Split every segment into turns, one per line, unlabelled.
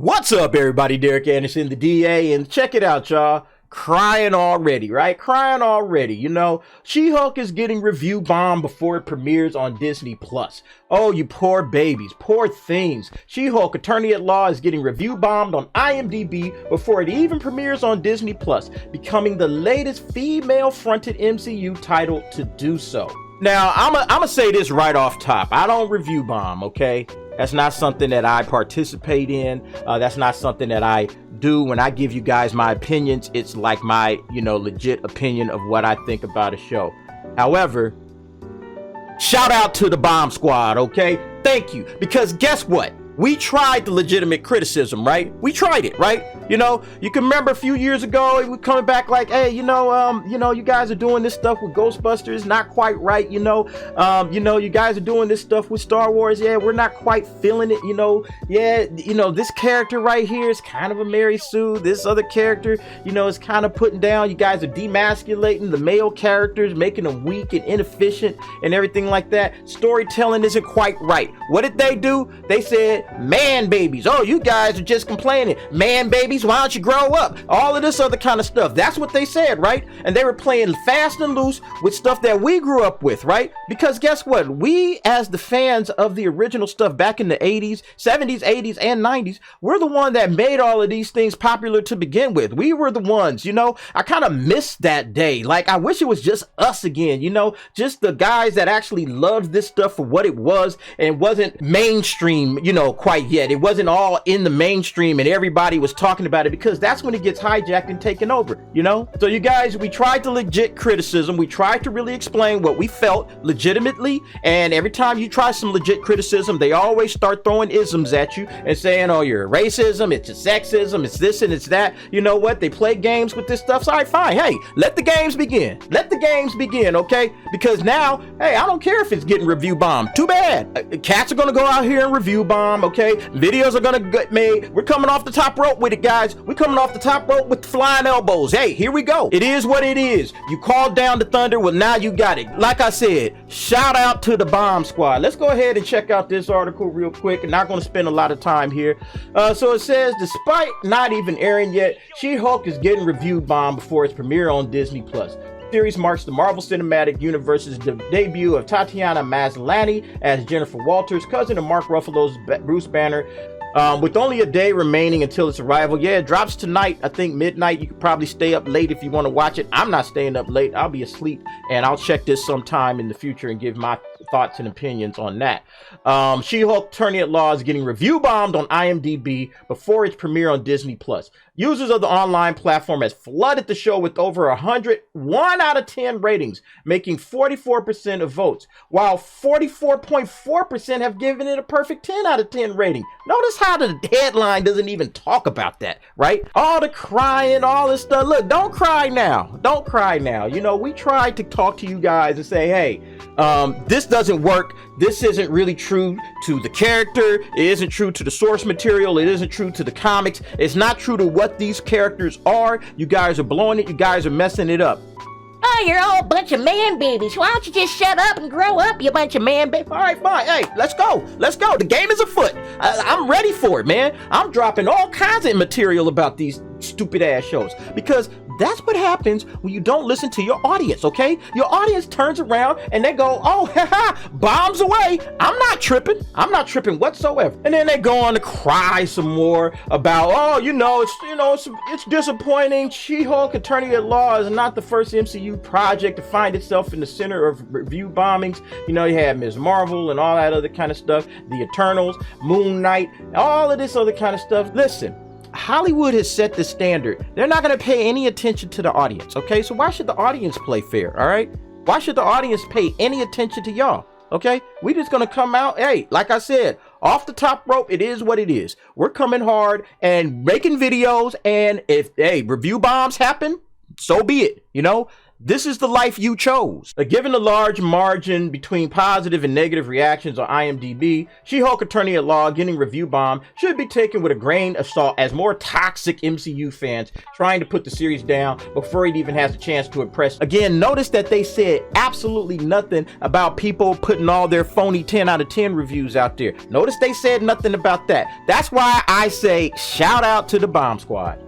What's up, everybody? Derek Anderson, the DA, and check it out, y'all. Crying already, right? Crying already. You know, She-Hulk is getting review bombed before it premieres on Disney+. Oh, you poor babies, poor things. She-Hulk, Attorney at Law, is getting review bombed on IMDb before it even premieres on Disney+, becoming the latest female-fronted MCU title to do so. Now, I'm gonna say this right off top. I don't review bomb, okay? That's not something that I participate in. That's not something that I do. When I give you guys my opinions, it's like my, legit opinion of what I think about a show. However, shout out to the Bomb Squad, okay? Thank you. Because guess what? We tried the legitimate criticism, right? We tried it, right? You can remember a few years ago, it was coming back like, hey, you guys are doing this stuff with Ghostbusters, not quite right, you guys are doing this stuff with Star Wars, yeah, we're not quite feeling it, this character right here is kind of a Mary Sue, this other character, is kind of putting down, you guys are demasculating the male characters, making them weak and inefficient and everything like that. Storytelling isn't quite right. What did they do? They said, man babies, oh, you guys are just complaining, man babies, why don't you grow up? All of this other kind of stuff. That's what they said, right? And they were playing fast and loose with stuff that we grew up with, right? Because guess what? We, as the fans of the original stuff back in the 80s, 70s, 80s, and 90s, we're the one that made all of these things popular to begin with. We were the ones, I kind of miss that day. Like, I wish it was just us again, just the guys that actually loved this stuff for what it was and wasn't mainstream, quite yet. It wasn't all in the mainstream and everybody was talking about it, because that's when it gets hijacked and taken over, So you guys, we tried to legit criticism. We tried to really explain what we felt legitimately. And every time you try some legit criticism, they always start throwing isms at you and saying, oh, you're racism, it's a sexism, it's this and it's that. You know what? They play games with this stuff. So, all right, fine. Hey, let the games begin. Let the games begin, okay? Because now, hey, I don't care if it's getting review bombed. Too bad. Cats are going to go out here and review bomb, okay? Videos are going to get made. We're coming off the top rope with it, guys. We're coming off the top rope with the flying elbows. Hey, here we go. It is what it is. You called down the thunder. Well, now you got it. Like I said, shout out to the Bomb Squad. Let's go ahead and check out this article real quick. I'm not going to spend a lot of time here. So it says, despite not even airing yet, She-Hulk is getting review bombed before its premiere on Disney+. The series marks the Marvel Cinematic Universe's debut of Tatiana Maslany as Jennifer Walters, cousin of Mark Ruffalo's Bruce Banner. With only a day remaining until its arrival. Yeah, it drops tonight, I think midnight. You could probably stay up late if you want to watch it. I'm not staying up late. I'll be asleep, and I'll check this sometime in the future and give my thoughts and opinions on that. She-Hulk Attorney at Law is getting review bombed on IMDb before its premiere on Disney+. Users of the online platform has flooded the show with over 1 out of 10 ratings, making 44% of votes, while 44.4% have given it a perfect 10 out of 10 rating. Notice how the headline doesn't even talk about that, right? All the crying, all this stuff. Look, don't cry now. Don't cry now. We tried to talk to you guys and say, hey, this doesn't work. This isn't really true to the character. It isn't true to the source material. It isn't true to the comics. It's not true to what these characters are. You guys are blowing it. You guys are messing it up.
Oh, you're all a bunch of man babies. Why don't you just shut up and grow up, you bunch of man babies?
All right, fine. Hey, let's go. Let's go. The game is afoot. I'm ready for it, man. I'm dropping all kinds of material about these stupid ass shows, because that's what happens when you don't listen to your audience, okay? Your audience turns around and they go, oh, haha, bombs away. I'm not tripping. I'm not tripping whatsoever. And then they go on to cry some more about, oh, it's disappointing. She-Hulk Attorney at Law is not the first MCU project to find itself in the center of review bombings. You had Ms. Marvel and all that other kind of stuff, the Eternals, Moon Knight, all of this other kind of stuff. Listen, Hollywood has set the standard. They're not going to pay any attention to the audience, okay? So why should the audience play fair, all right? Why should the audience pay any attention to y'all, okay? We just going to come out, hey, like I said, off the top rope, it is what it is. We're coming hard and making videos, and if, hey, review bombs happen, so be it, This is the life you chose. Given the large margin between positive and negative reactions on IMDb, She-Hulk attorney-at-law getting review bomb should be taken with a grain of salt as more toxic MCU fans trying to put the series down before it even has a chance to impress. Again, notice that they said absolutely nothing about people putting all their phony 10 out of 10 reviews out there. Notice they said nothing about that. That's why I say shout out to the Bomb Squad.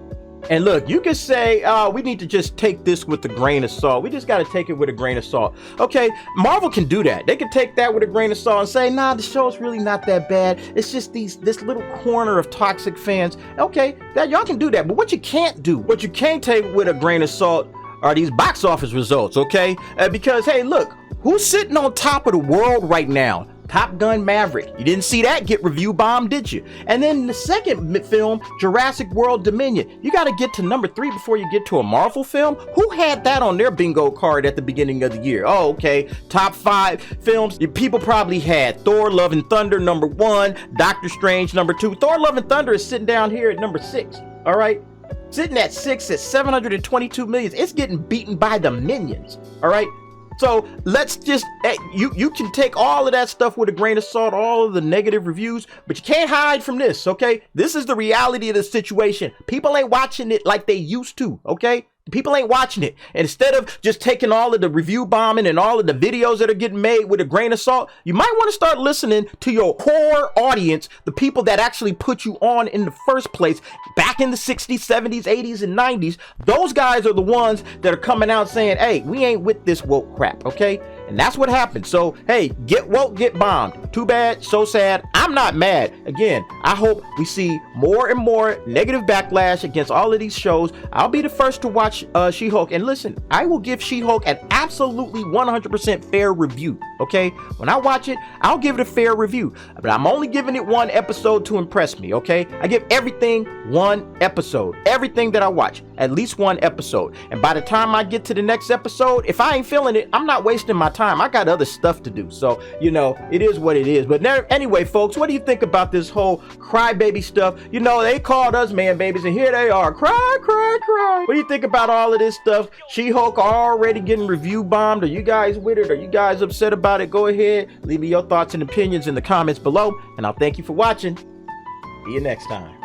And look, you can say, we need to just take this with a grain of salt. We just got to take it with a grain of salt. Okay, Marvel can do that. They can take that with a grain of salt and say, nah, the show's really not that bad. It's just this little corner of toxic fans. Okay, that y'all can do that. But what you can't do, what you can't take with a grain of salt are these box office results, okay? Because, hey, look, who's sitting on top of the world right now? Top Gun Maverick. You didn't see that get review bombed, did you? And then the second film, Jurassic World Dominion. You got to get to number 3 before you get to a Marvel film. Who had that on their bingo card at the beginning of the year? Oh, okay. Top 5 films. People probably had Thor: Love and Thunder number 1, Doctor Strange number 2. Thor: Love and Thunder is sitting down here at number 6. All right. Sitting at 6 at 722 million. It's getting beaten by the Minions. All right. So let's just, you can take all of that stuff with a grain of salt, all of the negative reviews, but you can't hide from this, okay? This is the reality of the situation. People ain't watching it like they used to, okay? People ain't watching it. And instead of just taking all of the review bombing and all of the videos that are getting made with a grain of salt, you might want to start listening to your core audience, the people that actually put you on in the first place back in the 60s, 70s, 80s, and 90s. Those guys are the ones that are coming out saying, hey, we ain't with this woke crap, okay? And that's what happened. So, hey, get woke, get bombed. Too bad, so sad. I'm not mad. Again, I hope we see more and more negative backlash against all of these shows. I'll be the first to watch She-Hulk. And listen, I will give She-Hulk an absolutely 100% fair review, okay? When I watch it, I'll give it a fair review. But I'm only giving it 1 episode to impress me, okay? I give everything 1 episode. Everything that I watch, at least 1 episode. And by the time I get to the next episode, if I ain't feeling it, I'm not wasting my time. I got other stuff to do. So, you know, it is what it is. But anyway, folks, what do you think about this whole crybaby stuff? You know, they called us man babies, and here they are. Cry, cry, cry. What do you think about all of this stuff? She-Hulk already getting review bombed. Are you guys with it? Are you guys upset about it? Go ahead. Leave me your thoughts and opinions in the comments below, and I'll thank you for watching. See you next time.